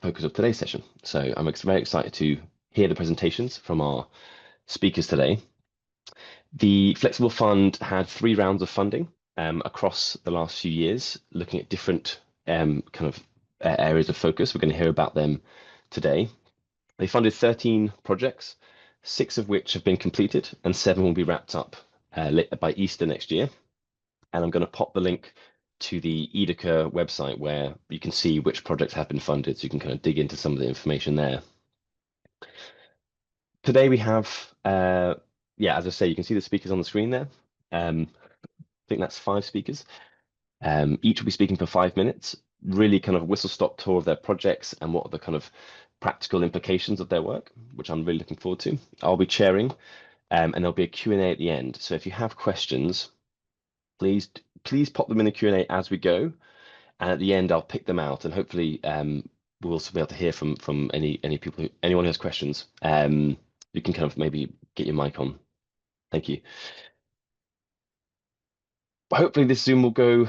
focus of today's session. So I'm very excited to hear the presentations from our speakers today. The Flexible Fund had 3 rounds of funding across the last few years, looking at different areas of focus. We're going to hear about them today. They funded 13 projects, 6 of which have been completed, and 7 will be wrapped up by Easter next year. And I'm going to pop the link to the EDICa website where you can see which projects have been funded, so you can kind of dig into some of the information there. Today we have, as I say, you can see the speakers on the screen there. I think that's 5 speakers. Each will be speaking for 5 minutes, really kind of whistle-stop tour of their projects and what are the kind of practical implications of their work, which I'm really looking forward to. I'll be chairing, and there'll be a Q&A at the end. So if you have questions, please pop them in the Q&A as we go, and at the end I'll pick them out, and hopefully we'll also be able to hear from anyone who has questions. You can kind of maybe get your mic on. Thank you. Hopefully this Zoom will go.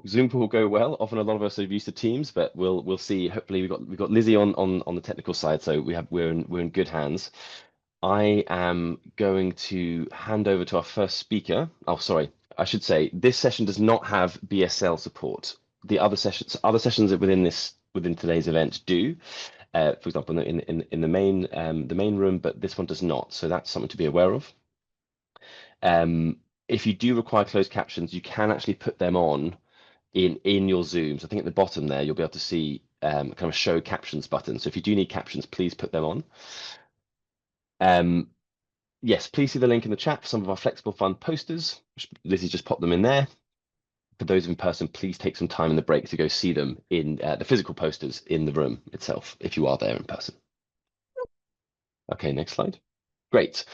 Zoom will go well. Often a lot of us are used to Teams, but we'll see. Hopefully we've got Lizzie on the technical side, so we're in good hands. I am going to hand over to our first speaker. Oh, sorry. I should say this session does not have BSL support. The other sessions within today's event do. For example, in the main room, but this one does not. So that's something to be aware of. If you do require closed captions, you can actually put them on in your Zooms. I think at the bottom there you'll be able to see kind of show captions button. So if you do need captions, please put them on. Yes, please see the link in the chat for some of our Flexible Fund posters. Lizzie just popped them in there. For those in person, please take some time in the break to go see them in the physical posters in the room itself, if you are there in person. Okay, next slide. Great.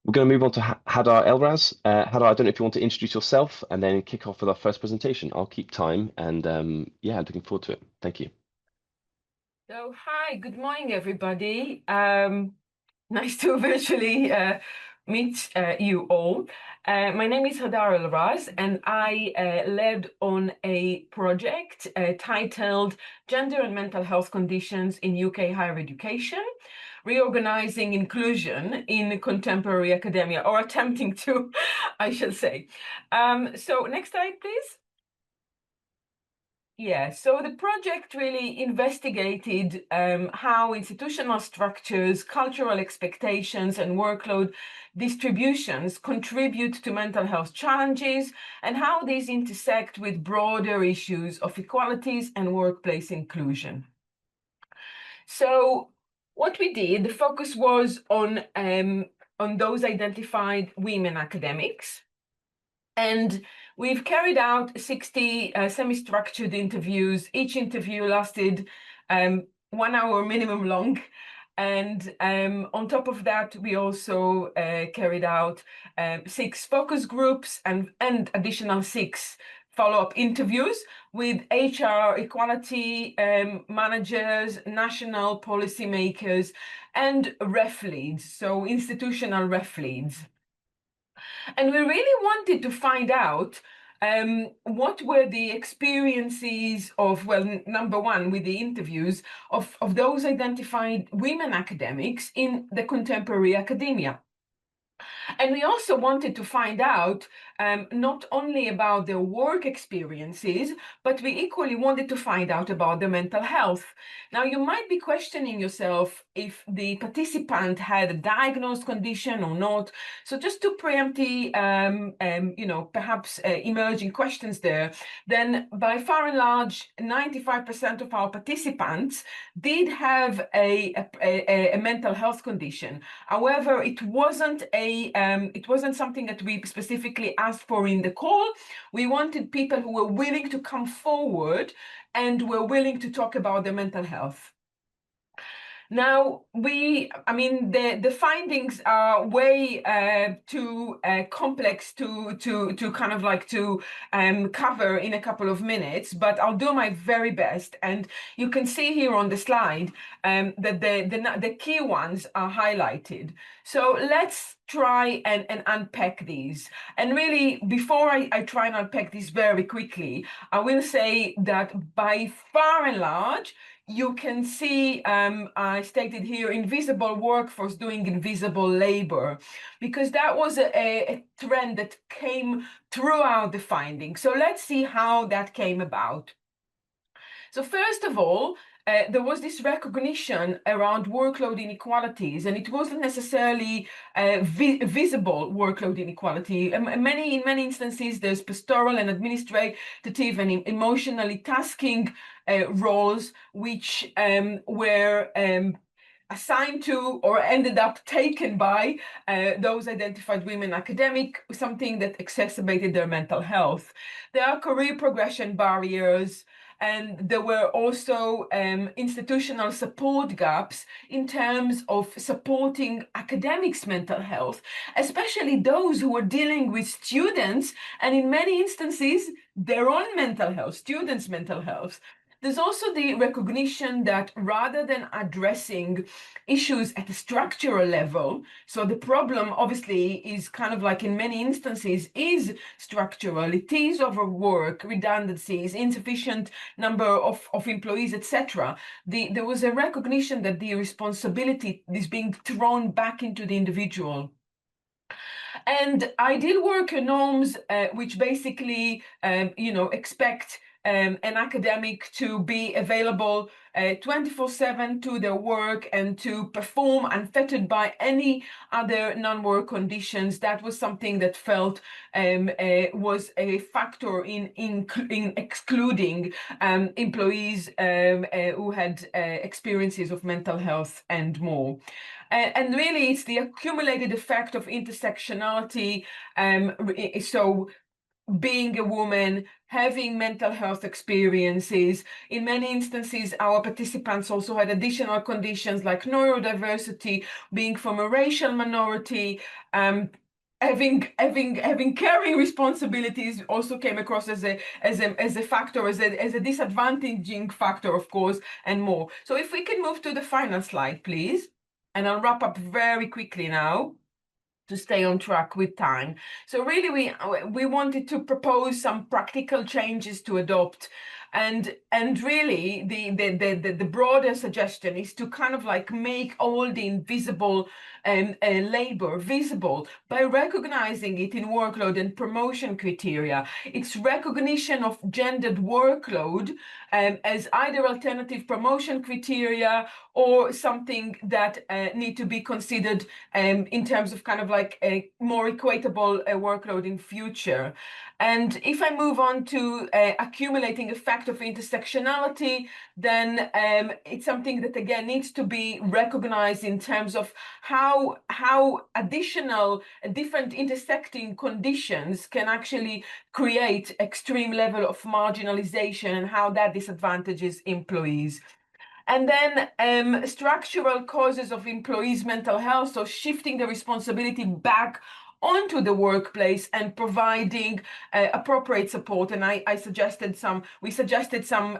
We're going to move on to Hadar Elraz. Hadar, I don't know if you want to introduce yourself and then kick off with our first presentation. I'll keep time, and looking forward to it. Thank you. So, hi, good morning, everybody. Nice to virtually meet you all. My name is Hadar Elraz, and I led on a project titled Gender and Mental Health Conditions in UK Higher Education, Reorganizing Inclusion in Contemporary Academia, or attempting to, I shall say. So next slide, please. Yeah, so the project really investigated how institutional structures, cultural expectations, and workload distributions contribute to mental health challenges and how these intersect with broader issues of equalities and workplace inclusion. So what we did, the focus was on those identified women academics. And we've carried out 60 semi-structured interviews. Each interview lasted 1 hour minimum long. And on top of that, we also carried out 6 focus groups and additional 6 follow-up interviews with HR, equality managers, national policymakers, and ref leads, so institutional ref leads. And we really wanted to find out what were the experiences of, well, number one, with the interviews of those identified women academics in the contemporary academia. And we also wanted to find out not only about their work experiences, but we equally wanted to find out about their mental health. Now, you might be questioning yourself if the participant had a diagnosed condition or not. So just to preempt the, perhaps emerging questions there, then by far and large, 95% of our participants did have a mental health condition. However, it wasn't something that we specifically asked for in the call. We wanted people who were willing to come forward and were willing to talk about their mental health. Now, the findings are way too complex to kind of like to cover in a couple of minutes, but I'll do my very best. And you can see here on the slide that the key ones are highlighted. So let's try and unpack these. And really, before I try and unpack this very quickly, I will say that by far and large, you can see, I stated here, invisible workforce doing invisible labor, because that was a trend that came throughout the findings. So let's see how that came about. So first of all, there was this recognition around workload inequalities, and it wasn't necessarily visible workload inequality. In many instances, there's pastoral and administrative and emotionally tasking roles, which were assigned to or ended up taken by those identified women academic, something that exacerbated their mental health. There are career progression barriers, and there were also institutional support gaps in terms of supporting academics' mental health, especially those who are dealing with students, and in many instances, their own mental health, students' mental health. There's also the recognition that rather than addressing issues at a structural level, so the problem obviously is kind of like in many instances is structural, it is overwork, redundancies, insufficient number of employees, etc. There was a recognition that the responsibility is being thrown back into the individual. And ideal worker norms, which basically, expect an academic to be available 24/7 to their work and to perform unfettered by any other non-work conditions. That was something that felt was a factor in excluding employees who had experiences of mental health and more. And really, it's the accumulated effect of intersectionality. So being a woman, having mental health experiences. In many instances, our participants also had additional conditions like neurodiversity, being from a racial minority, having caring responsibilities also came across as a factor, as a disadvantaging factor, of course, and more. So if we can move to the final slide, please. And I'll wrap up very quickly now to stay on track with time. So really, we wanted to propose some practical changes to adopt, and really the broader suggestion is to kind of like make all the invisible labor visible by recognizing it in workload and promotion criteria. It's recognition of gendered workload as either alternative promotion criteria or something that need to be considered in terms of kind of like a more equitable workload in future. And if I move on to accumulating effect of intersectionality, then it's something that again needs to be recognized in terms of how additional different intersecting conditions can actually create extreme level of marginalization and how that disadvantages employees. And then structural causes of employees' mental health, so shifting the responsibility back onto the workplace and providing appropriate support. And we suggested some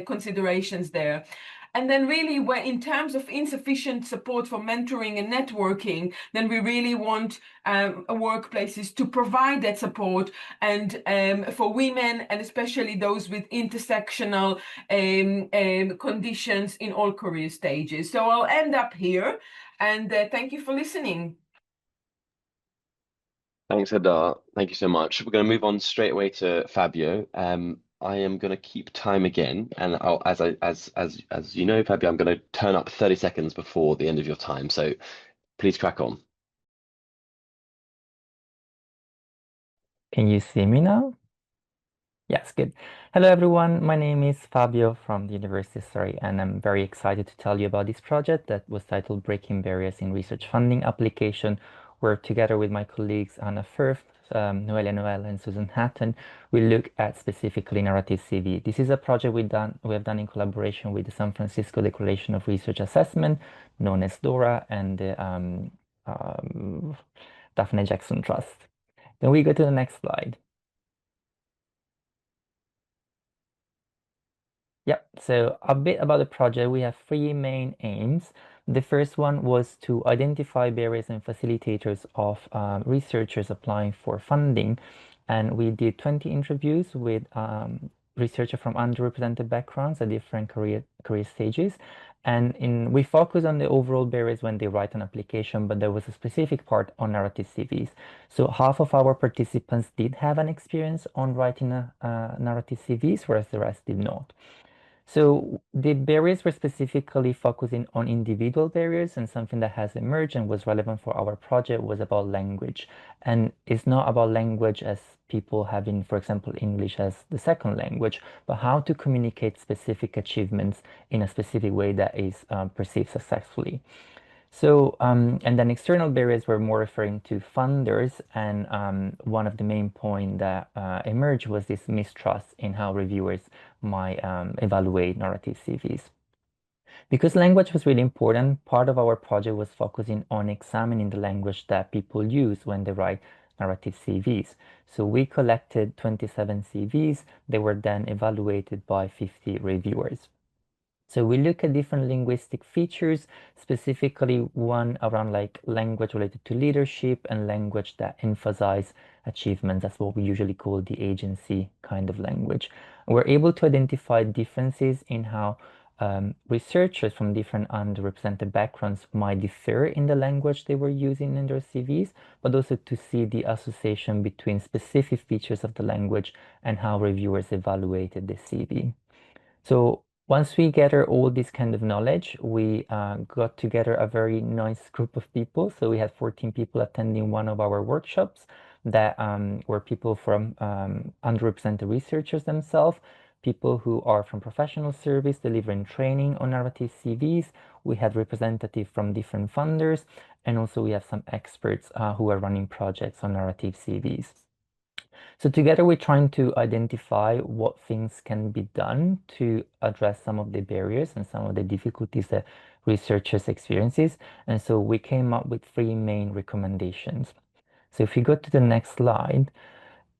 considerations there. And then really, in terms of insufficient support for mentoring and networking, then we really want workplaces to provide that support, and for women, and especially those with intersectional conditions in all career stages. So I'll end up here, and thank you for listening. Thanks, Hadar. Thank you so much. We're going to move on straight away to Fabio. I am going to keep time again, and as you know, Fabio, I'm going to turn up 30 seconds before the end of your time. So please crack on. Can you see me now? Yes, good. Hello, everyone. My name is Fabio from the University of Surrey, and I'm very excited to tell you about this project that was titled Breaking Barriers in Research Funding Application, where together with my colleagues Anna Firth, Noelia Noel, and Susan Hatton, we look at specifically narrative CV. This is a project we have done in collaboration with the San Francisco Declaration of Research Assessment, known as DORA, and the Daphne Jackson Trust. Then we go to the next slide. Yep, so a bit about the project. We have three main aims. The first one was to identify barriers and facilitators of researchers applying for funding. And we did 20 interviews with researchers from underrepresented backgrounds at different career stages. And we focus on the overall barriers when they write an application, but there was a specific part on narrative CVs. So half of our participants did have an experience on writing a narrative CVs, whereas the rest did not. So the barriers were specifically focusing on individual barriers, and something that has emerged and was relevant for our project was about language. And it's not about language as people having, for example, English as the second language, but how to communicate specific achievements in a specific way that is perceived successfully. So, and then external barriers were more referring to funders, and one of the main points that emerged was this mistrust in how reviewers might evaluate narrative CVs. Because language was really important, part of our project was focusing on examining the language that people use when they write narrative CVs. So we collected 27 CVs. They were then evaluated by 50 reviewers. So we look at different linguistic features, specifically one around like language related to leadership and language that emphasize achievements. That's what we usually call the agency kind of language. We're able to identify differences in how researchers from different underrepresented backgrounds might differ in the language they were using in their CVs, but also to see the association between specific features of the language and how reviewers evaluated the CV. So once we gather all this kind of knowledge, we got together a very nice group of people. So we had 14 people attending one of our workshops that were people from underrepresented researchers themselves, people who are from professional service delivering training on narrative CVs. We had representatives from different funders, and also we have some experts who are running projects on narrative CVs. So together we're trying to identify what things can be done to address some of the barriers and some of the difficulties that researchers experiences. And so we came up with 3 main recommendations. So if you go to the next slide,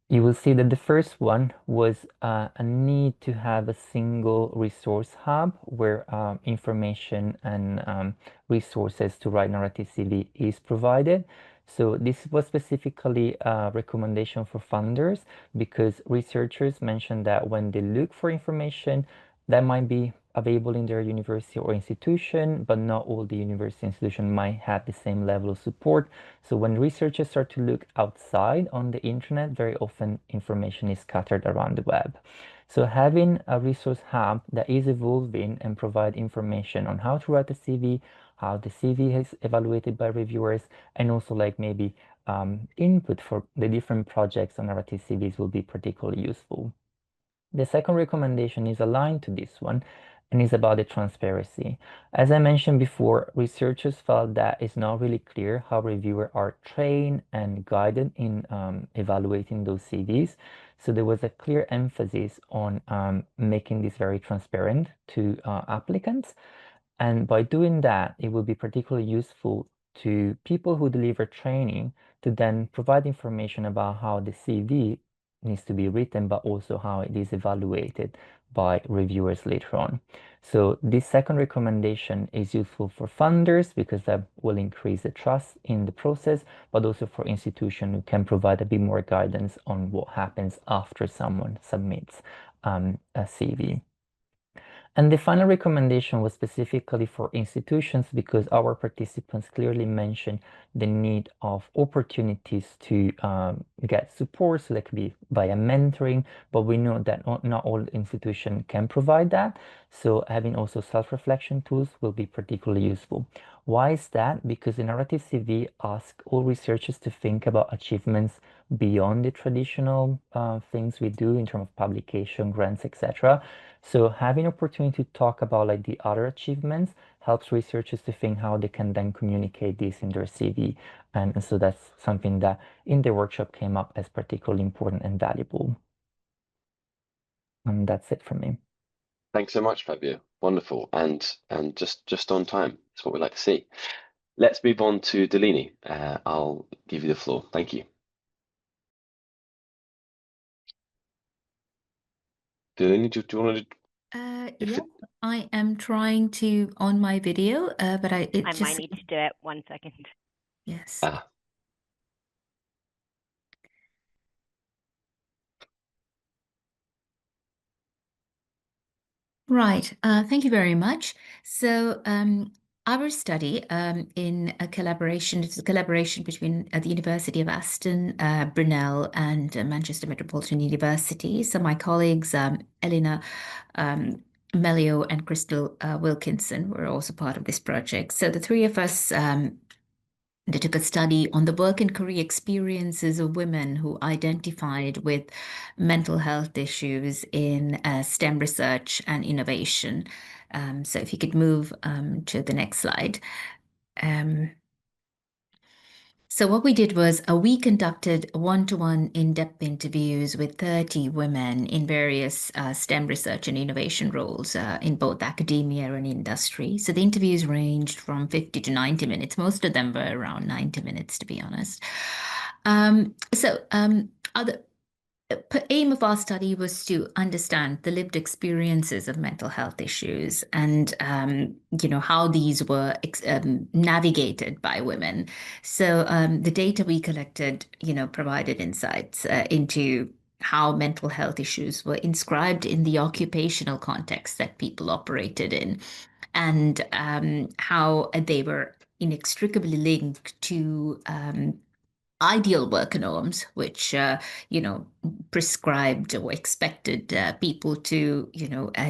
you will see that the first one was a need to have a single resource hub where information and resources to write narrative CV is provided. So this was specifically a recommendation for funders, because researchers mentioned that when they look for information that might be available in their university or institution, but not all the university institution might have the same level of support. So when researchers start to look outside on the internet, very often information is scattered around the web. So having a resource hub that is evolving and provide information on how to write a CV, how the CV is evaluated by reviewers, and also like maybe input for the different projects on narrative CVs will be particularly useful. The second recommendation is aligned to this one and is about the transparency. As I mentioned before, researchers felt that it's not really clear how reviewers are trained and guided in evaluating those CVs. So there was a clear emphasis on making this very transparent to applicants. And by doing that, it will be particularly useful to people who deliver training to then provide information about how the CV needs to be written, but also how it is evaluated by reviewers later on. So this second recommendation is useful for funders because that will increase the trust in the process, but also for institutions who can provide a bit more guidance on what happens after someone submits a CV. And the final recommendation was specifically for institutions because our participants clearly mentioned the need of opportunities to get support. So that could be via mentoring, but we know that not all institutions can provide that. So having also self-reflection tools will be particularly useful. Why is that? Because the narrative CV asks all researchers to think about achievements beyond the traditional things we do in terms of publication, grants, etc. So having opportunity to talk about like the other achievements helps researchers to think how they can then communicate this in their CV. And so that's something that in the workshop came up as particularly important and valuable. And that's it from me. Thanks so much, Fabio. Wonderful. And just on time. That's what we like to see. Let's move on to Dulini. I'll give you the floor. Thank you. Dulini, do you want to Yeah, I am trying to on my video, but I might need to do it. 1 second. Yes. Right. Thank you very much. So our study in a collaboration, it's a collaboration between the University of Aston, Brunel, and Manchester Metropolitan University. So my colleagues, Elena Melio and Crystal Wilkinson, were also part of this project. So the three of us undertook a study on the work and career experiences of women who identified with mental health issues in STEM research and innovation. So if you could move to the next slide. So what we did was we conducted one-to-one in-depth interviews with 30 women in various STEM research and innovation roles in both academia and industry. So the interviews ranged from 50 to 90 minutes. Most of them were around 90 minutes, to be honest. The aim of our study was to understand the lived experiences of mental health issues and, how these were navigated by women. So the data we collected, provided insights into how mental health issues were inscribed in the occupational context that people operated in, and how they were inextricably linked to ideal work norms, which prescribed or expected people to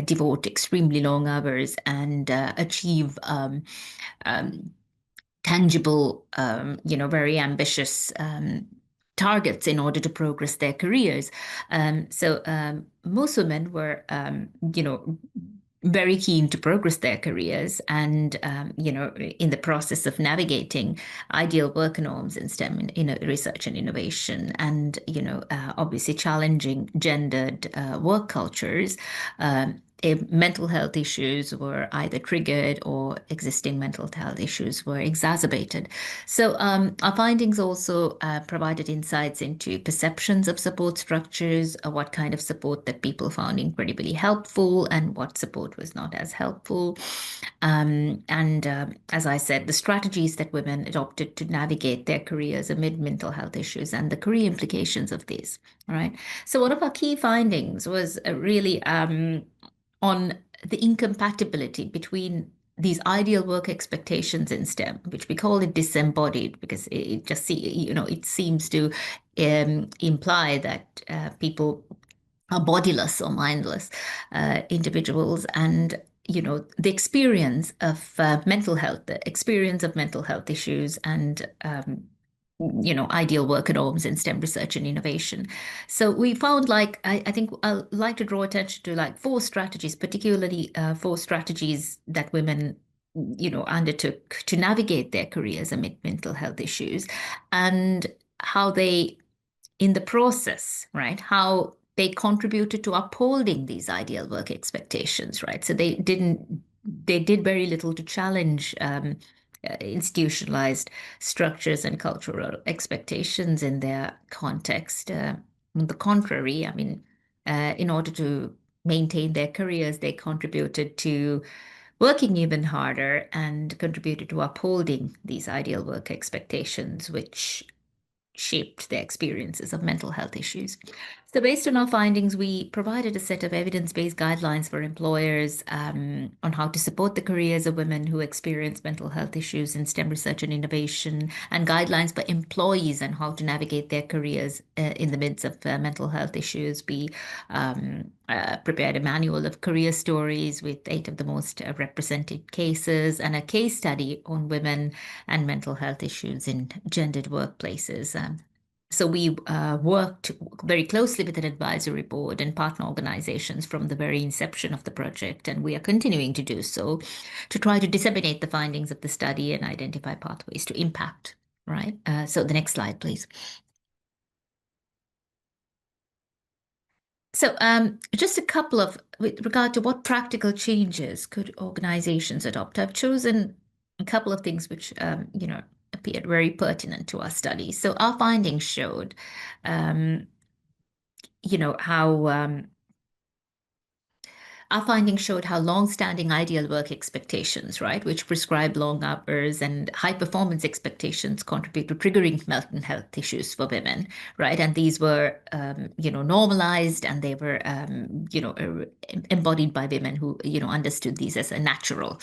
devote extremely long hours and achieve tangible, very ambitious targets in order to progress their careers. So most women were, very keen to progress their careers and, in the process of navigating ideal work norms in STEM in research and innovation and, obviously challenging gendered work cultures. Mental health issues were either triggered or existing mental health issues were exacerbated. So our findings also provided insights into perceptions of support structures, what kind of support that people found incredibly helpful and what support was not as helpful. As I said, the strategies that women adopted to navigate their careers amid mental health issues and the career implications of these. All right. So one of our key findings was really on the incompatibility between these ideal work expectations in STEM, which we call it disembodied, because it just it seems to imply that people are bodiless or mindless individuals, and the experience of mental health, the experience of mental health issues, and ideal work norms in STEM research and innovation. So we found, I think I'd like to draw attention to 4 strategies, particularly 4 strategies that women, undertook to navigate their careers amid mental health issues, and how they, in the process, right, how they contributed to upholding these ideal work expectations, right? So they did very little to challenge institutionalized structures and cultural expectations in their context. On the contrary, I mean, in order to maintain their careers, they contributed to working even harder and contributed to upholding these ideal work expectations, which shaped their experiences of mental health issues. So based on our findings, we provided a set of evidence-based guidelines for employers on how to support the careers of women who experience mental health issues in STEM research and innovation, and guidelines for employees on how to navigate their careers in the midst of mental health issues. We prepared a manual of career stories with 8 of the most represented cases and a case study on women and mental health issues in gendered workplaces. So we worked very closely with an advisory board and partner organizations from the very inception of the project, and we are continuing to do so to try to disseminate the findings of the study and identify pathways to impact, right? So the next slide, please. So just a couple of, with regard to what practical changes could organizations adopt, I've chosen a couple of things which, appeared very pertinent to our study. So our findings showed, how Our findings showed how long-standing ideal work expectations, right, which prescribe long hours and high performance expectations contribute to triggering mental health issues for women, right? And these were, normalized, and they were, embodied by women who, understood these as a natural.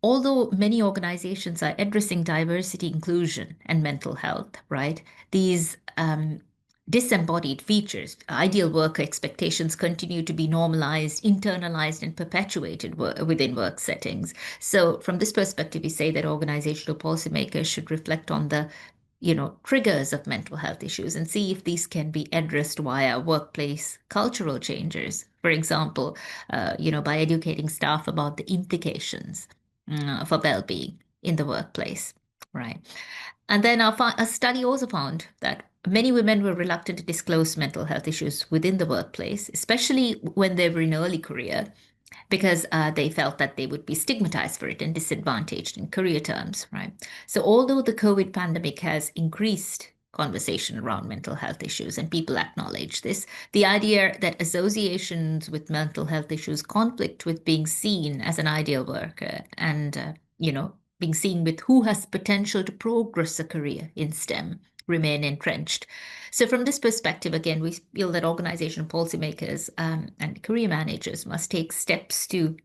Although many organizations are addressing diversity, inclusion, and mental health, right, these disembodied features, ideal worker expectations, continue to be normalized, internalized, and perpetuated within work settings. So from this perspective, we say that organizational policymakers should reflect on the triggers of mental health issues and see if these can be addressed via workplace cultural changes. For example, by educating staff about the implications for well-being in the workplace, right? And then a study also found that many women were reluctant to disclose mental health issues within the workplace, especially when they were in early career, because they felt that they would be stigmatized for it and disadvantaged in career terms, right? So although the COVID pandemic has increased conversation around mental health issues and people acknowledge this, the idea that associations with mental health issues conflict with being seen as an ideal worker and, being seen with who has potential to progress a career in STEM remain entrenched. So from this perspective, again, we feel that organizational policymakers and career managers must take steps to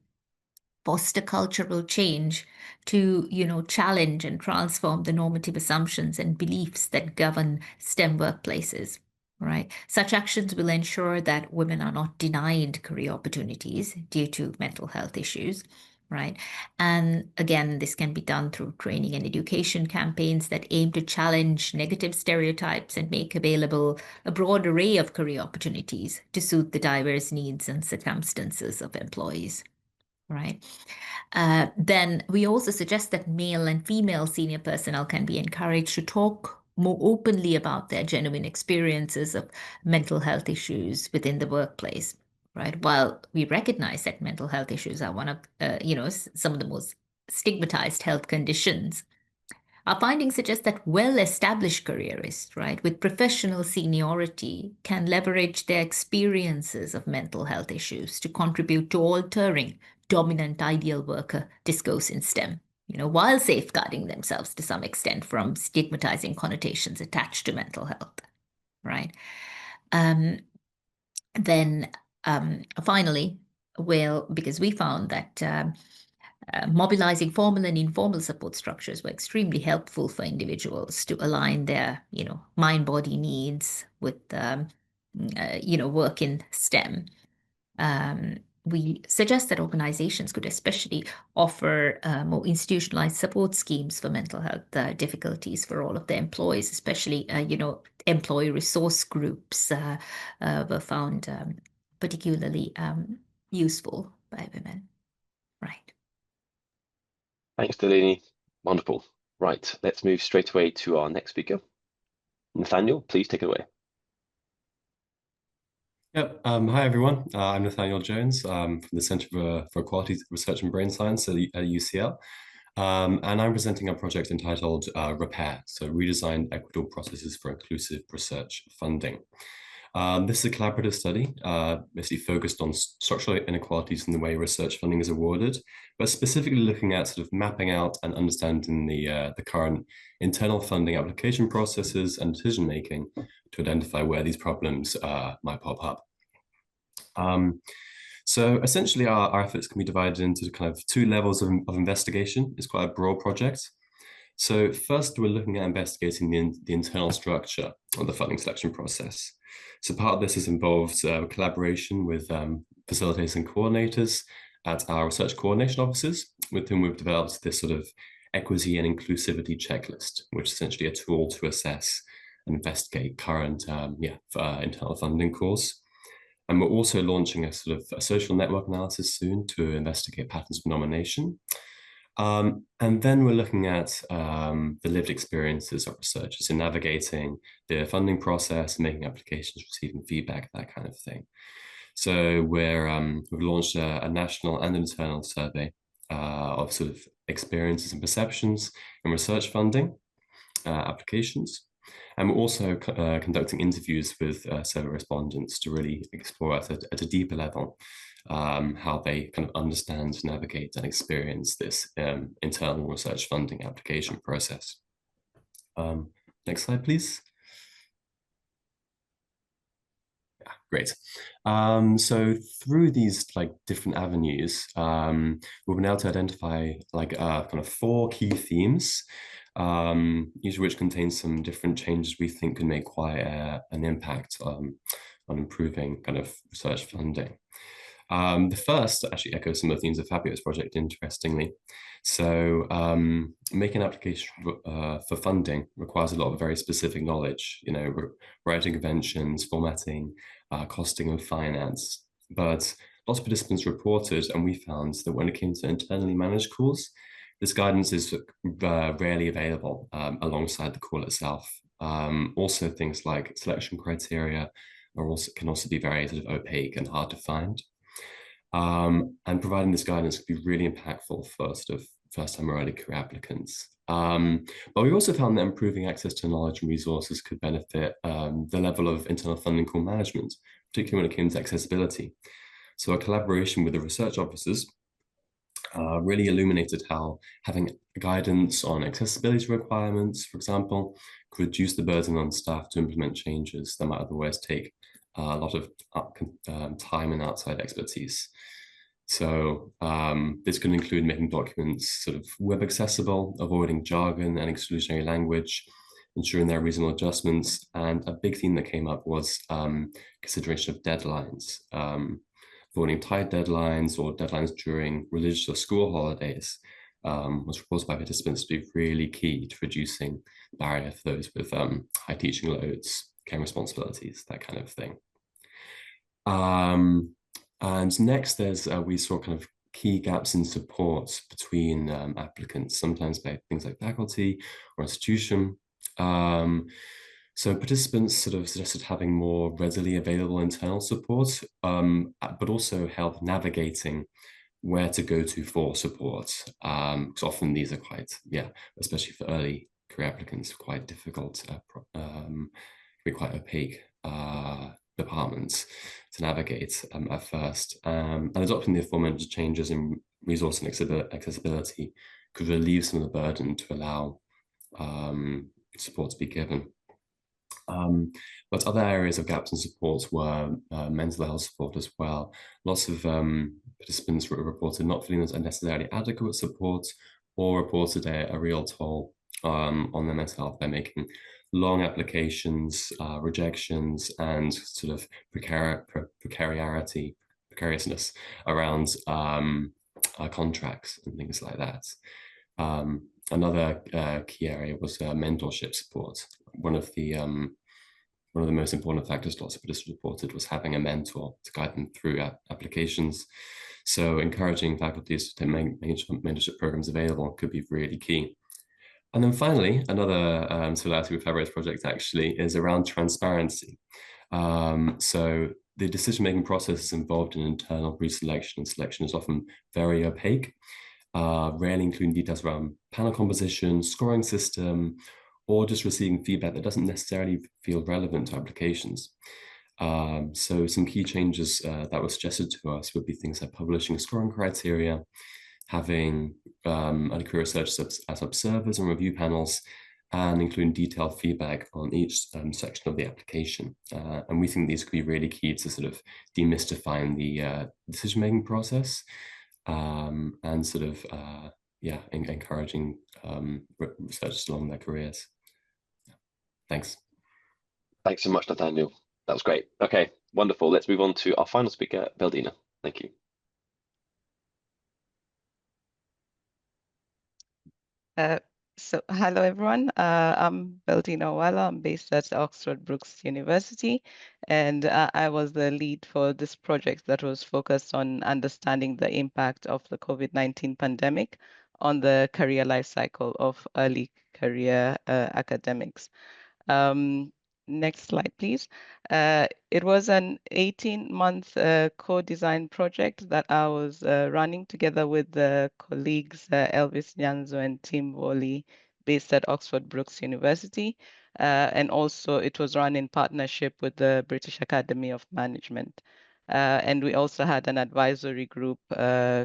foster cultural change, to challenge and transform the normative assumptions and beliefs that govern STEM workplaces. Right. Such actions will ensure that women are not denied career opportunities due to mental health issues. Right. And again, this can be done through training and education campaigns that aim to challenge negative stereotypes and make available a broad array of career opportunities to suit the diverse needs and circumstances of employees. Right. Then we also suggest that male and female senior personnel can be encouraged to talk more openly about their genuine experiences of mental health issues within the workplace, right? While we recognize that mental health issues are one of, some of the most stigmatized health conditions, our findings suggest that well-established careerists, right, with professional seniority can leverage their experiences of mental health issues to contribute to altering dominant ideal worker discourse in STEM, while safeguarding themselves to some extent from stigmatizing connotations attached to mental health, right? Finally, because we found that mobilizing formal and informal support structures were extremely helpful for individuals to align their, mind-body needs with, work in STEM. We suggest that organizations could especially offer more institutionalized support schemes for mental health difficulties for all of their employees, especially, employee resource groups were found particularly useful by women. Right. Thanks, Dulini. Wonderful. Right, let's move straight away to our next speaker. Nathaniel, please take it away. Yep. Hi, everyone. I'm Nathaniel Jones from the Centre for Equality Research and Brain Science at UCL. And I'm presenting a project entitled REPAIR, so Redesigned Equitable Processes for Inclusive Research Funding. This is a collaborative study, basically focused on structural inequalities in the way research funding is awarded, but specifically looking at sort of mapping out and understanding the current internal funding application processes and decision-making to identify where these problems might pop up. So essentially our efforts can be divided into kind of two levels of investigation. It's quite a broad project. So first, we're looking at investigating the internal structure of the funding selection process. So part of this has involved collaboration with facilitators and coordinators at our research coordination offices, with whom we've developed this sort of equity and inclusivity checklist, which is essentially a tool to assess and investigate current internal funding calls. And we're also launching a sort of a social network analysis soon to investigate patterns of nomination. And then we're looking at the lived experiences of researchers in navigating the funding process, making applications, receiving feedback, that kind of thing. So we've launched a national and internal survey of sort of experiences and perceptions in research funding applications. And we're also conducting interviews with survey respondents to really explore at a deeper level how they kind of understand, navigate, and experience this internal research funding application process. Next slide, please. Yeah, great. So through these different avenues, we've been able to identify kind of 4 key themes, each of which contains some different changes we think can make quite an impact on improving kind of research funding. The first actually echoes some of the themes of Fabio's project, interestingly. So making an application for funding requires a lot of very specific knowledge, writing conventions, formatting, costing and finance. But lots of participants reported, and we found that when it came to internally managed calls, this guidance is rarely available alongside the call itself. Also, things like selection criteria can also be very sort of opaque and hard to find. And providing this guidance could be really impactful for sort of first-time or early career applicants. But we also found that improving access to knowledge and resources could benefit the level of internal funding call management, particularly when it came to accessibility. So a collaboration with the research officers really illuminated how having guidance on accessibility requirements, for example, could reduce the burden on staff to implement changes that might otherwise take a lot of time and outside expertise. So this could include making documents sort of web accessible, avoiding jargon and exclusionary language, ensuring there are reasonable adjustments. And a big theme that came up was consideration of deadlines, avoiding tight deadlines or deadlines during religious or school holidays was reported by participants to be really key to reducing the barrier for those with high teaching loads, care responsibilities, that kind of thing. And next, we saw kind of key gaps in support between applicants, sometimes by things like faculty or institution. So participants sort of suggested having more readily available internal support, but also help navigating where to go to for support. Because often these are quite, especially for early career applicants, quite difficult, be quite opaque departments to navigate at first. And adopting the aforementioned changes in resource and accessibility could relieve some of the burden to allow support to be given. But other areas of gaps in support were mental health support as well. Lots of participants reported not feeling there's necessarily adequate support, or reported a real toll on their mental health by making long applications, rejections, and sort of precariousness around contracts and things like that. Another key area was mentorship support. One of the most important factors lots of participants reported was having a mentor to guide them through applications. So encouraging faculties to make mentorship programs available could be really key. And then finally, another similarity with Fabio's project actually is around transparency. So the decision-making process involved in internal pre-selection and selection is often very opaque, rarely including details around panel composition, scoring system, or just receiving feedback that doesn't necessarily feel relevant to applications. So some key changes that were suggested to us would be things like publishing scoring criteria, having early career researchers as observers and review panels, and including detailed feedback on each section of the application. And we think these could be really key to sort of demystifying the decision-making process and sort of, encouraging researchers along their careers. Thanks. Thanks so much, Nathaniel. That was great. Okay, wonderful. Let's move on to our final speaker, Beldina. Thank you. So hello, everyone. I'm Beldina Owalla. I'm based at Brookes University, and I was the lead for this project that was focused on understanding the impact of the COVID-19 pandemic on the career life cycle of early career academics. Next slide, please. It was an 18-month co-design project that I was running together with the colleagues Elvis Nyanzo and Tim Woolley, based at Brookes University. And also it was run in partnership with the British Academy of Management. And we also had an advisory group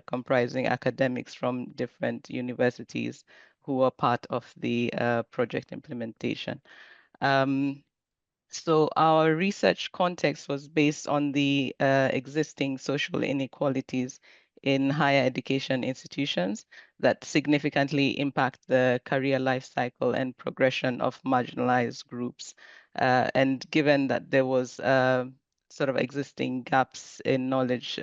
comprising academics from different universities who were part of the project implementation. So our research context was based on the existing social inequalities in higher education institutions that significantly impact the career life cycle and progression of marginalized groups. And given that there was sort of existing gaps in knowledge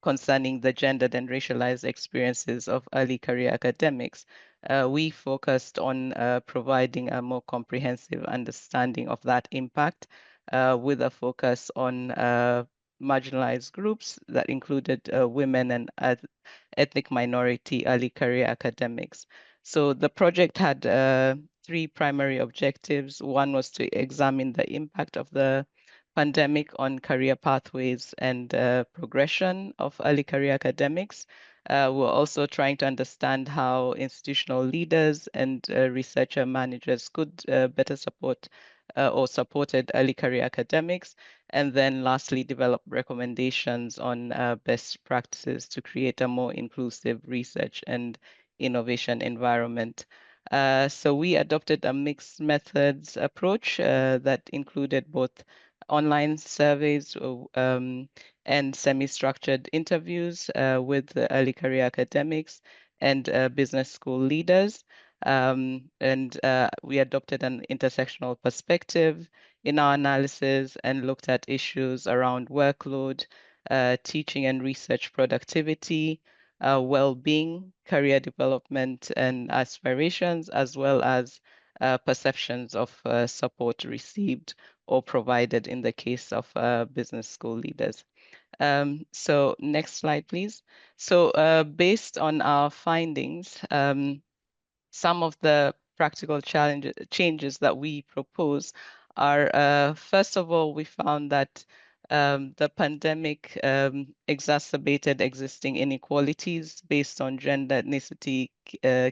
concerning the gendered and racialized experiences of early career academics, we focused on providing a more comprehensive understanding of that impact with a focus on marginalized groups that included women and ethnic minority early career academics. So the project had three primary objectives. One was to examine the impact of the pandemic on career pathways and progression of early career academics. We're also trying to understand how institutional leaders and researcher managers could better support or supported early career academics. And then lastly, develop recommendations on best practices to create a more inclusive research and innovation environment. So we adopted a mixed methods approach that included both online surveys and semi-structured interviews with the early career academics and business school leaders. We adopted an intersectional perspective in our analysis and looked at issues around workload, teaching and research productivity, well-being, career development and aspirations, as well as perceptions of support received or provided in the case of business school leaders. So next slide, please. So based on our findings, some of the practical changes that we propose are, first of all, we found that the pandemic exacerbated existing inequalities based on gender, ethnicity,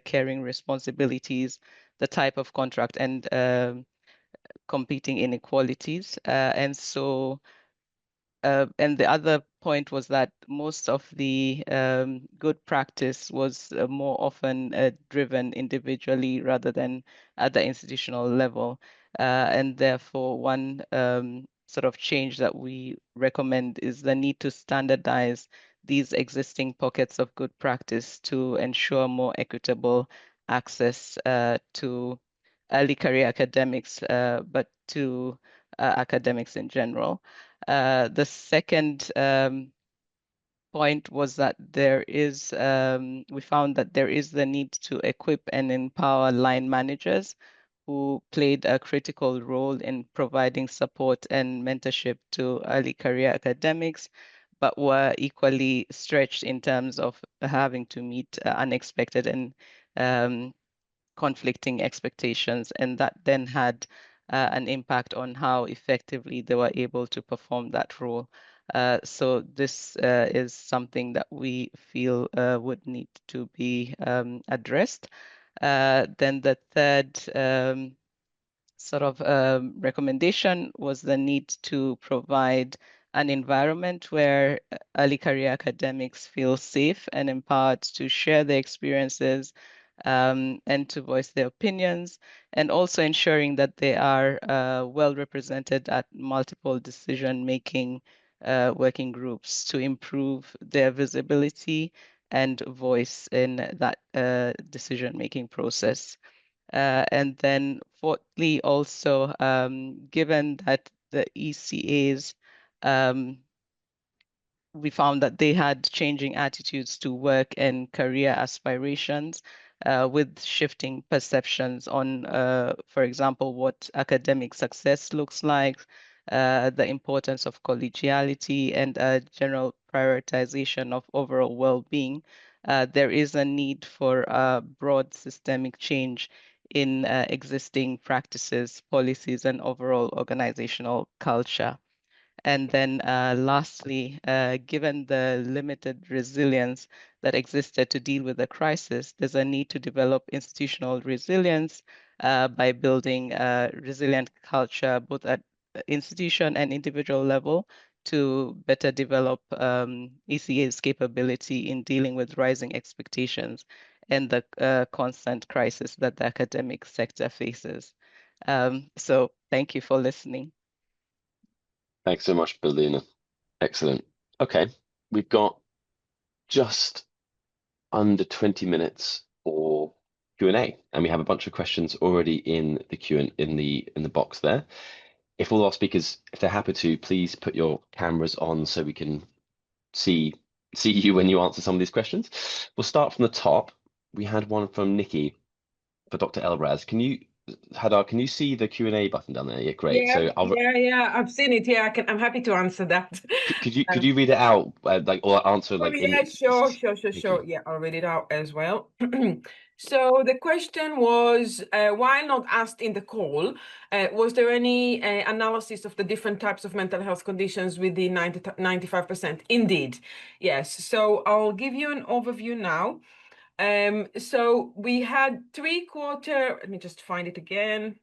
caring responsibilities, the type of contract, and competing inequalities. And the other point was that most of the good practice was more often driven individually rather than at the institutional level. And therefore, one sort of change that we recommend is the need to standardize these existing pockets of good practice to ensure more equitable access to early career academics, but to academics in general. The second point was that we found that there is the need to equip and empower line managers who played a critical role in providing support and mentorship to early career academics, but were equally stretched in terms of having to meet unexpected and conflicting expectations, and that then had an impact on how effectively they were able to perform that role. So this is something that we feel would need to be addressed. Then the third sort of recommendation was the need to provide an environment where early career academics feel safe and empowered to share their experiences and to voice their opinions, and also ensuring that they are well represented at multiple decision-making working groups to improve their visibility and voice in that decision-making process. And then fourthly, also, given that the ECAs, we found that they had changing attitudes to work and career aspirations with shifting perceptions on, for example, what academic success looks like, the importance of collegiality and general prioritization of overall well-being. There is a need for broad systemic change in existing practices, policies, and overall organizational culture. And then lastly, given the limited resilience that existed to deal with the crisis, there's a need to develop institutional resilience by building a resilient culture, both at institution and individual level, to better develop ECA's capability in dealing with rising expectations and the constant crisis that the academic sector faces. So thank you for listening. Thanks so much, Beldina. Excellent. Okay, we've got just under 20 minutes for Q&A, and we have a bunch of questions already in the in the box there. If all our speakers, if they're happy to, please put your cameras on so we can see you when you answer some of these questions. We'll start from the top. We had one from Nikki for Dr. Elraz. Hadar, can you see the Q&A button down there? Yeah, great. Yeah, So I've seen it. Yeah, I'm happy to answer that. could you read it out, like, or answer like yeah, sure. Yeah, I'll read it out as well. So the question was, while not asked in the call, was there any analysis of the different types of mental health conditions with the 95%? Indeed, yes. So I'll give you an overview now. So we had let me just find it again.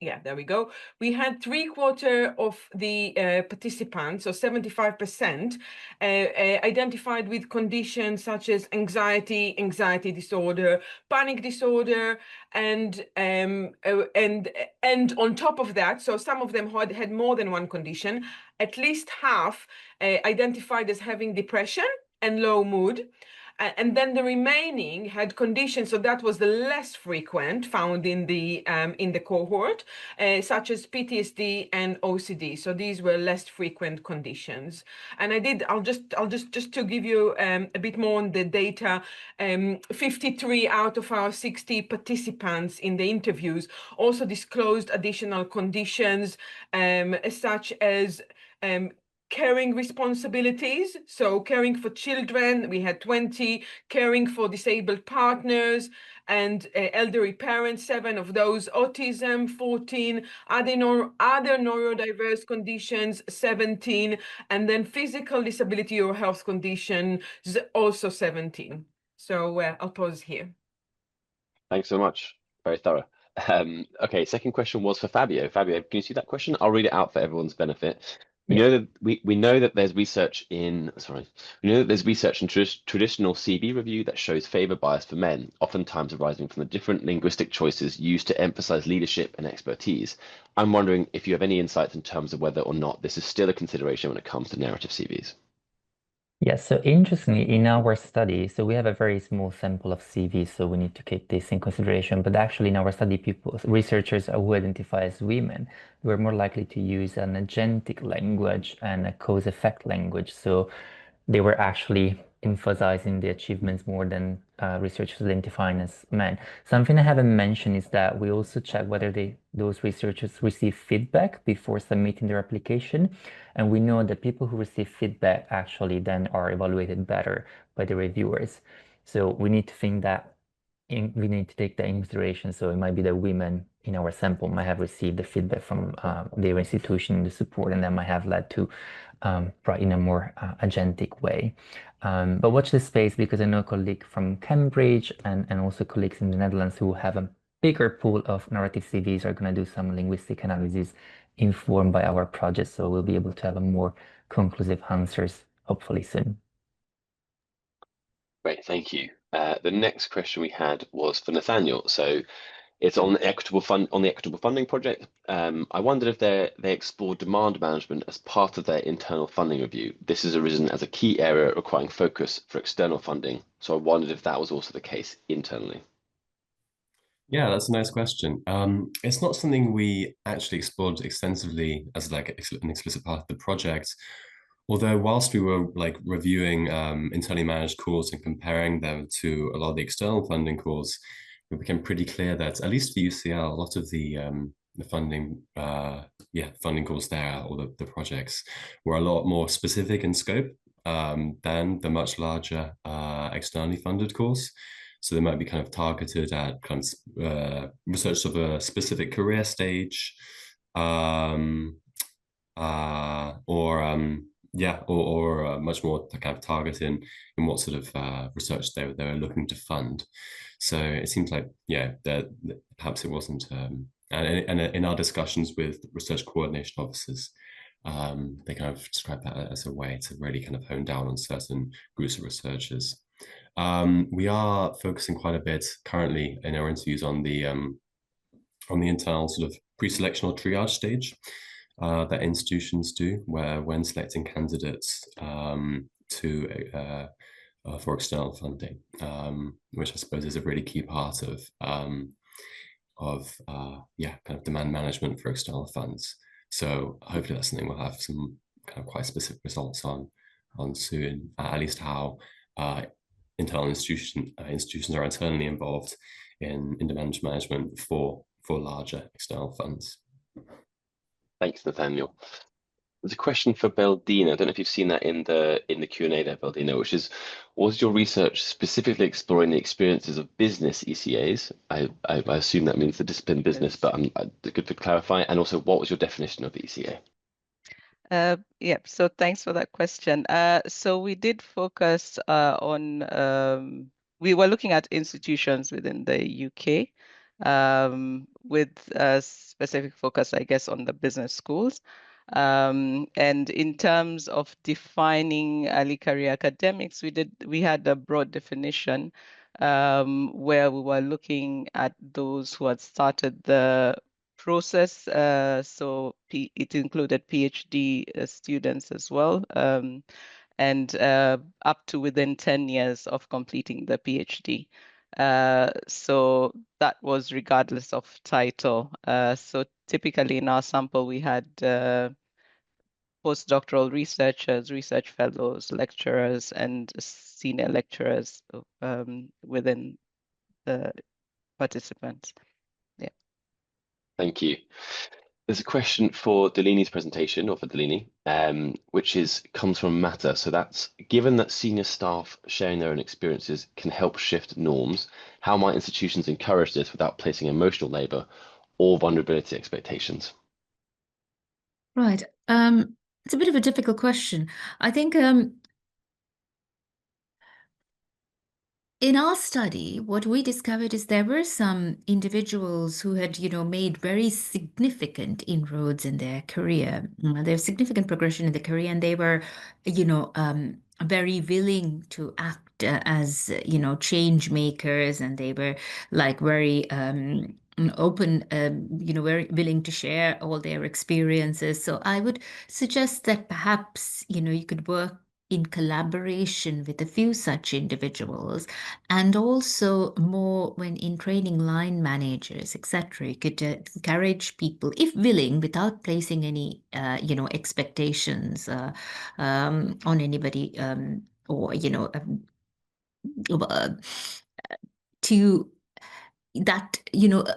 Yeah, there we go. We had 3/4 of the participants, so 75%, identified with conditions such as anxiety disorder, panic disorder, and on top of that, so some of them had more than one condition. At least half identified as having depression and low mood. And then the remaining had conditions, so that was the less frequent found in the cohort, such as PTSD and OCD. So these were less frequent conditions. And I'll just to give you a bit more on the data. 53 out of our 60 participants in the interviews also disclosed additional conditions, such as caring responsibilities, so caring for children, we had 20, caring for disabled partners and elderly parents, 7 of those, autism, 14, other neurodiverse conditions, 17, and then physical disability or health conditions, also 17. So I'll pause here. Thanks so much. Very thorough. Okay, second question was for Fabio. Fabio, can you see that question? I'll read it out for everyone's benefit. We know that we know that there's research in traditional CV review that shows favor bias for men, oftentimes arising from the different linguistic choices used to emphasize leadership and expertise. I'm wondering if you have any insights in terms of whether or not this is still a consideration when it comes to narrative CVs. Yes, so interestingly, in our study, so we have a very small sample of CVs, so we need to keep this in consideration. But actually, in our study, researchers who identify as women were more likely to use an agentic language and a cause-effect language. So they were actually emphasizing the achievements more than researchers identifying as men. Something I haven't mentioned is that we also check whether those researchers receive feedback before submitting their application. And we know that people who receive feedback actually then are evaluated better by the reviewers. So we need to think that we need to take that in consideration. So it might be that women in our sample might have received the feedback from their institution, the support, and that might have led to write in a more agentic way. But watch this space, because I know a colleague from Cambridge and also colleagues in the Netherlands who have a bigger pool of narrative CVs are going to do some linguistic analysis informed by our project. So we'll be able to have a more conclusive answers hopefully soon. Great, thank you. The next question we had was for Nathaniel. So it's on the Equitable Funding project. I wondered if they explored demand management as part of their internal funding review. This has arisen as a key area requiring focus for external funding. So I wondered if that was also the case internally. Yeah, that's a nice question. It's not something we actually explored extensively as like an explicit part of the project. Although whilst we were like reviewing internally managed calls and comparing them to a lot of the external funding calls, it became pretty clear that at least for UCL, a lot of the funding calls there, or the projects, were a lot more specific in scope than the much larger externally funded calls. So they might be kind of targeted at kind of research of a specific career stage, or yeah, or much more kind of targeted in what sort of research they were looking to fund. So it seems like, yeah, that perhaps it wasn't. And in our discussions with research coordination officers, they kind of describe that as a way to really kind of hone down on certain groups of researchers. We are focusing quite a bit currently in our interviews on the internal sort of pre-selection or triage stage that institutions do, where when selecting candidates for external funding, which I suppose is a really key part of kind of demand management for external funds. So hopefully that's something we'll have some kind of quite specific results on soon, at least how internal institutions are internally involved in demand management for larger external funds. Thanks, Nathaniel. There's a question for Beldina. I don't know if you've seen that in the Q&A there, Beldina, which is, was your research specifically exploring the experiences of business ECAs? I assume that means the discipline business, but I'm good to clarify. And also, what was your definition of the ECA? Yeah, so thanks for that question. So we did focus on, we were looking at institutions within the UK with a specific focus, I guess, on the business schools. And in terms of defining early career academics, we had a broad definition where we were looking at those who had started the process. So it included PhD students as well, and up to within 10 years of completing the PhD. So that was regardless of title. So typically in our sample, we had postdoctoral researchers, research fellows, lecturers, and senior lecturers within the participants. Yeah. Thank you. There's a question for Dulini's presentation, or for Dulini, which comes from Matter. So that's, given that senior staff sharing their own experiences can help shift norms, how might institutions encourage this without placing emotional labor or vulnerability expectations? Right. It's a bit of a difficult question. I think in our study, what we discovered is there were some individuals who had, made very significant inroads in their career. There was significant progression in the career, and they were, very willing to act as, change makers, and they were like very open, very willing to share all their experiences. So I would suggest that perhaps, you could work in collaboration with a few such individuals, and also more when in training line managers, etc. You could encourage people, if willing, without placing any, expectations on anybody, or to that,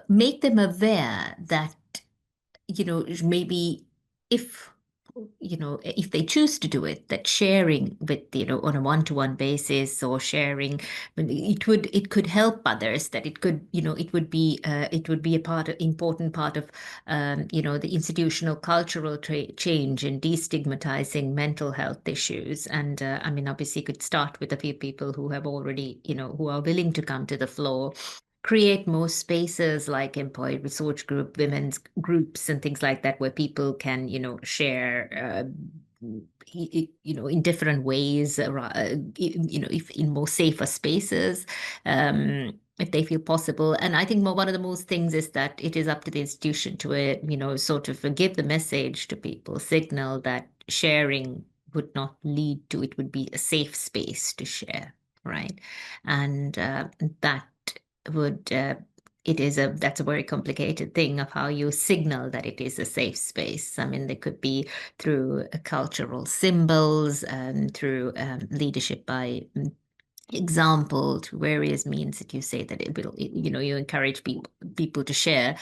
make them aware that, maybe if they choose to do it, that sharing with, on a one-to-one basis, or sharing, it could help others, that it could, it would be a important part of, the institutional cultural change in destigmatizing mental health issues. And I mean, obviously, you could start with a few people who have already, who are willing to come to the floor. Create more spaces like employee resource group, women's groups, and things like that, where people can, share, in different ways, if in more safer spaces, if they feel possible. And I think one of the most things is that it is up to the institution to, sort of give the message to people, signal that sharing would not lead to, it would be a safe space to share, right? And that would that's a very complicated thing of how you signal that it is a safe space. I mean, they could be through cultural symbols, through leadership by example, to various means that you say that it will, you encourage people to share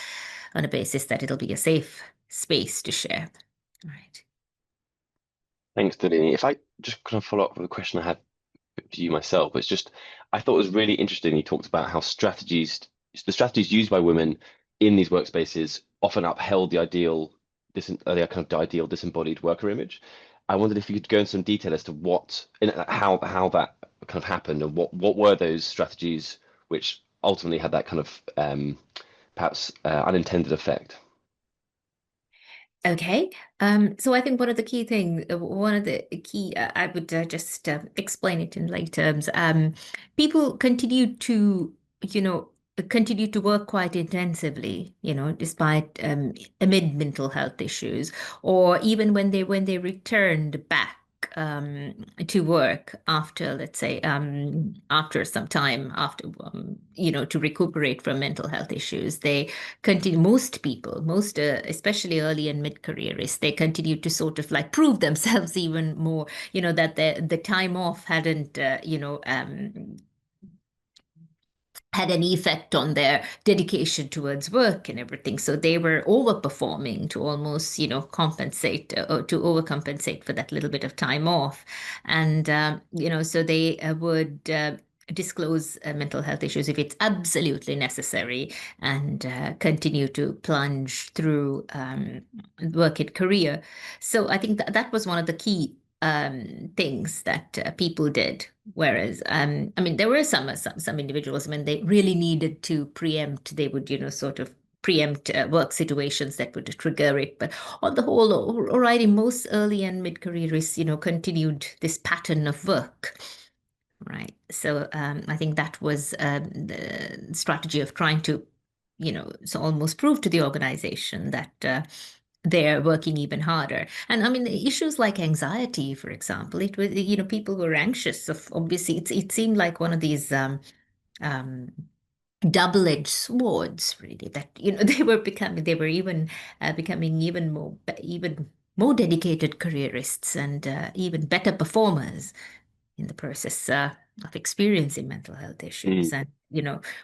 on a basis that it'll be a safe space to share. Right. Thanks, Dulini. If I just kind of follow up with a question I had to you myself, it's just, I thought it was really interesting. You talked about how the strategies used by women in these workspaces often upheld the ideal disembodied worker image. I wondered if you could go into some detail as to how that kind of happened, and what were those strategies which ultimately had that kind of perhaps unintended effect. Okay, so I think one of the key things, I would just explain it in lay terms. People continued to, continue to work quite intensively, despite amid mental health issues, or even when they returned back to work after, let's say, after some time, to recuperate from mental health issues, they continue. Most people, especially early and mid-careerists, they continue to sort of like prove themselves even more. That the time off hadn't, had any effect on their dedication towards work and everything. So they were overperforming to almost, compensate or to overcompensate for that little bit of time off. And, so they would disclose mental health issues if it's absolutely necessary, and continue to plunge through work and career. So I think that was one of the key things that people did. Whereas, I mean, there were some individuals, when they really needed to preempt, they would, sort of preempt work situations that would trigger it. But on the whole, already most early and mid-careerists, continued this pattern of work. Right. So I think that was the strategy of trying to, so almost prove to the organization that they're working even harder. And I mean, the issues like anxiety, for example, it was, people were anxious of, obviously, it seemed like one of these double-edged swords, really, that, they were even becoming even more dedicated careerists, and even better performers in the process of experiencing mental health issues, and,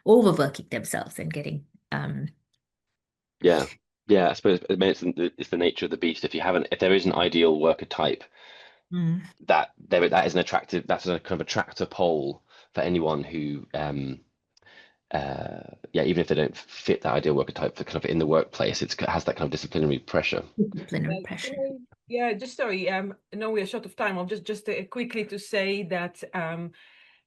overworking themselves and getting Yeah, I suppose, I mean, it's the nature of the beast. If there is an ideal worker type, that is that's a kind of attractor pole for anyone who even if they don't fit that ideal worker type for kind of in the workplace, it has that kind of disciplinary pressure. Yeah, just sorry. I know we are short of time. I'll just quickly to say that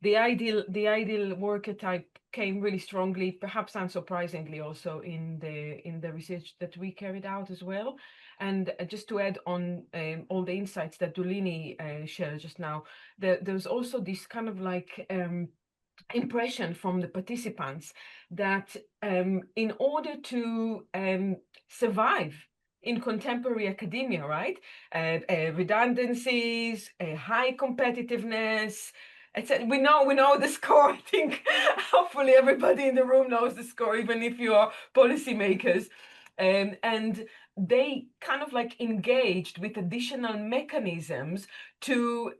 the ideal worker type came really strongly, perhaps unsurprisingly, also in the research that we carried out as well. And just to add on all the insights that Dulini shared just now, there's also this kind of like impression from the participants that in order to survive in contemporary academia, right? Redundancies, high competitiveness, etc. We know the score. I think hopefully everybody in the room knows the score, even if you are policymakers. And they kind of like engaged with additional mechanisms to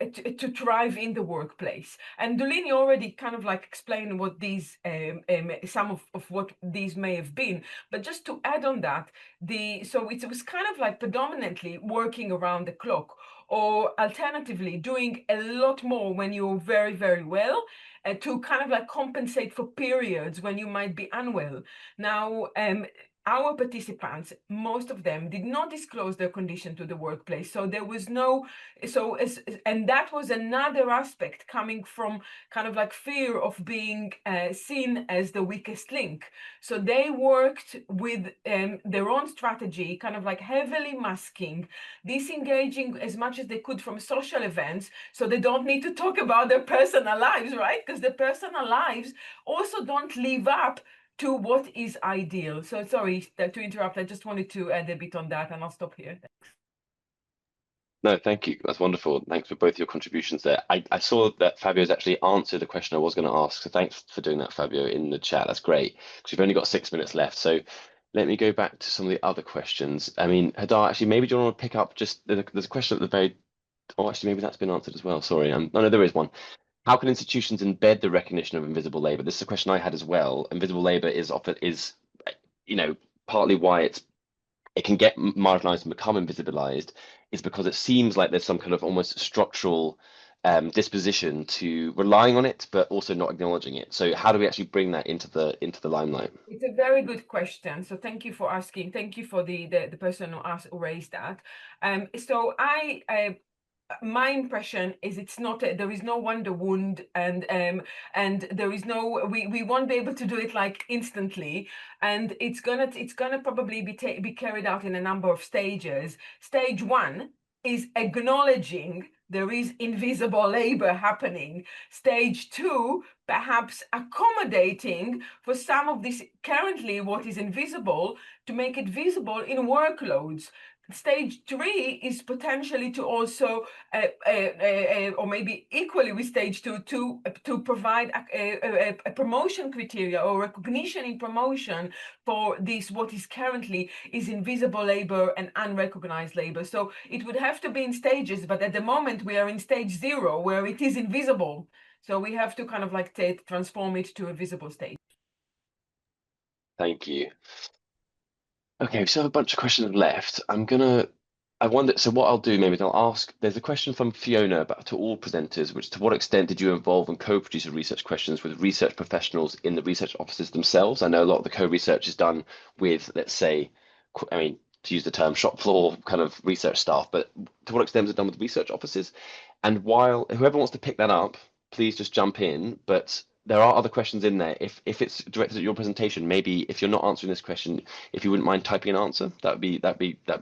thrive in the workplace. And Dulini already kind of like explained what these some of what these may have been. But just to add on that, so it was kind of like predominantly working around the clock, or alternatively doing a lot more when you're very, very well, to kind of like compensate for periods when you might be unwell. Now, our participants, most of them did not disclose their condition to the workplace. So there was and that was another aspect coming from kind of like fear of being seen as the weakest link. So they worked with their own strategy, kind of like heavily masking, disengaging as much as they could from social events, so they don't need to talk about their personal lives, right? Because their personal lives also don't live up to what is ideal. So sorry to interrupt. I just wanted to add a bit on that, and I'll stop here. Thanks. No, thank you. That's wonderful. Thanks for both your contributions there. I saw that Fabio's actually answered a question I was going to ask. So thanks for doing that, Fabio, in the chat. That's great, because we've only got 6 minutes left. So let me go back to some of the other questions. I mean, Hadar, actually, maybe do you want to pick up just there's a question at the very. Oh, actually, maybe that's been answered as well. Sorry. No, there is one. How can institutions embed the recognition of invisible labor? This is a question I had as well. Invisible labor is partly why it can get marginalized and become invisibilized, is because it seems like there's some kind of almost structural disposition to relying on it, but also not acknowledging it. So how do we actually bring that into the limelight? It's a very good question. So thank you for asking. Thank you for the person who raised that. So my impression is it's not there is no wonder wound, and there is no we won't be able to do it like instantly, and it's gonna probably be carried out in a number of stages. Stage one is acknowledging there is invisible labor happening. Stage two, perhaps accommodating for some of this currently what is invisible to make it visible in workloads. Stage three is potentially to also, or maybe equally with stage two, to provide a promotion criteria or recognition in promotion for this, what is currently is invisible labor and unrecognized labor. So it would have to be in stages, but at the moment we are in stage 0 where it is invisible. So we have to kind of like transform it to a visible state. Thank you. Okay, we still have a bunch of questions left. I wonder, so what I'll do maybe is I'll ask, there's a question from Fiona about to all presenters, which to what extent did you involve and co-produce research questions with research professionals in the research offices themselves? I know a lot of the co-research is done with, let's say, I mean, to use the term shop floor kind of research staff, but to what extent is it done with research offices? And while whoever wants to pick that up, please just jump in, but there are other questions in there. If it's directed at your presentation, maybe if you're not answering this question, if you wouldn't mind typing an answer, that'd be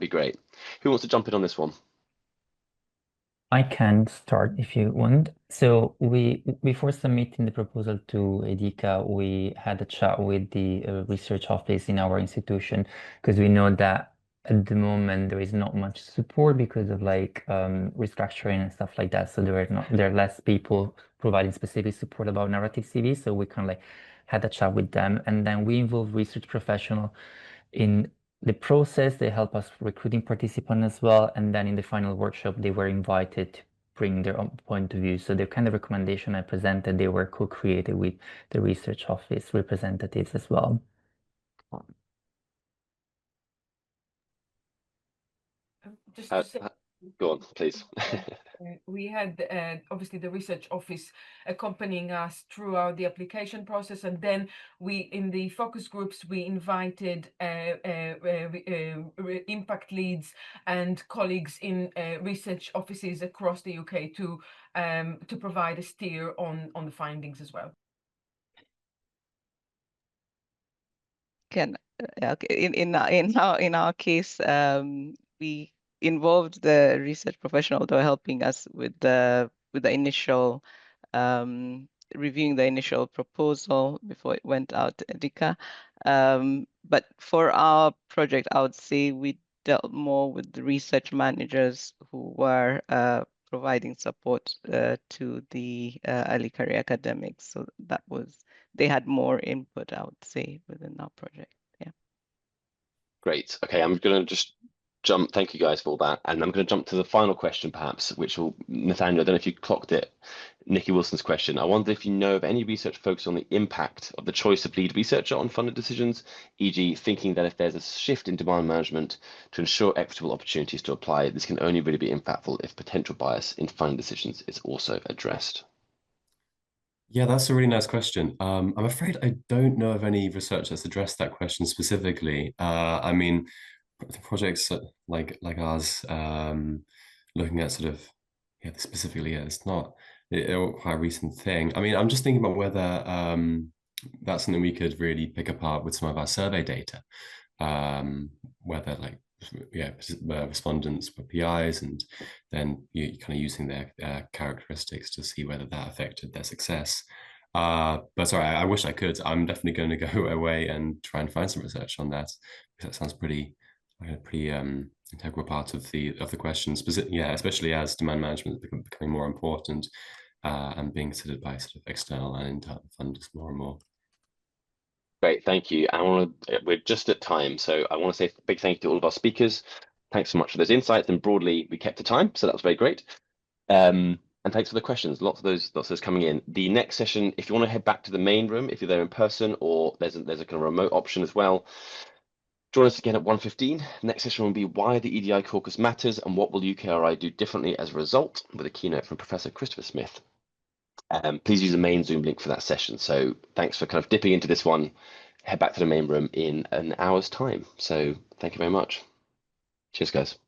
great. Who wants to jump in on this one? I can start if you want. So before submitting the proposal to EDICa, we had a chat with the research office in our institution, because we know that at the moment there is not much support because of like restructuring and stuff like that. So there are less people providing specific support about narrative CV. So we kind of like had a chat with them, and then we involved research professional in the process. They help us recruiting participants as well, and then in the final workshop they were invited to bring their own point of view. So the kind of recommendation I presented, they were co-created with the research office representatives as well. Just to say, go on, please. We had obviously the research office accompanying us throughout the application process, and then we, in the focus groups, we invited impact leads and colleagues in research offices across the UK to provide a steer on the findings as well. In our case, we involved the research professional that were helping us with the initial reviewing the initial proposal before it went out to EDICa. But for our project, I would say we dealt more with the research managers who were providing support to the early career academics. So they had more input, I would say, within our project. Yeah. Great. Okay, I'm going to just jump. Thank you guys for all that. And I'm going to jump to the final question, perhaps, which will, Nathaniel, I don't know if you clocked it, Nikki Wilson's question. I wonder if you know of any research focused on the impact of the choice of lead researcher on funded decisions, e.g. thinking that if there's a shift in demand management to ensure equitable opportunities to apply, this can only really be impactful if potential bias in funding decisions is also addressed. Yeah, that's a really nice question. I'm afraid I don't know of any research that's addressed that question specifically. I mean, the projects like ours, looking at sort of, yeah, specifically, yeah, it's not quite a recent thing. I mean, I'm just thinking about whether that's something we could really pick apart with some of our survey data, whether like, yeah, respondents were PIs, and then you kind of using their characteristics to see whether that affected their success. But sorry, I wish I could. I'm definitely going to go away and try and find some research on that, because that sounds pretty integral part of the question. Yeah, especially as demand management is becoming more important and being considered by sort of external and internal funders more and more. Great, thank you. We're just at time, so I want to say a big thank you to all of our speakers. Thanks so much for those insights, and broadly we kept to time, so that was very great. And thanks for the questions. Lots of those coming in. The next session, if you want to head back to the main room, if you're there in person, or there's a kind of remote option as well. Join us again at 1:15. Next session will be why the EDI caucus matters and what will UKRI do differently as a result, with a keynote from Professor Christopher Smith. Please use the main Zoom link for that session. So thanks for kind of dipping into this one. Head back to the main room in an hour's time. So thank you very much. Cheers, guys.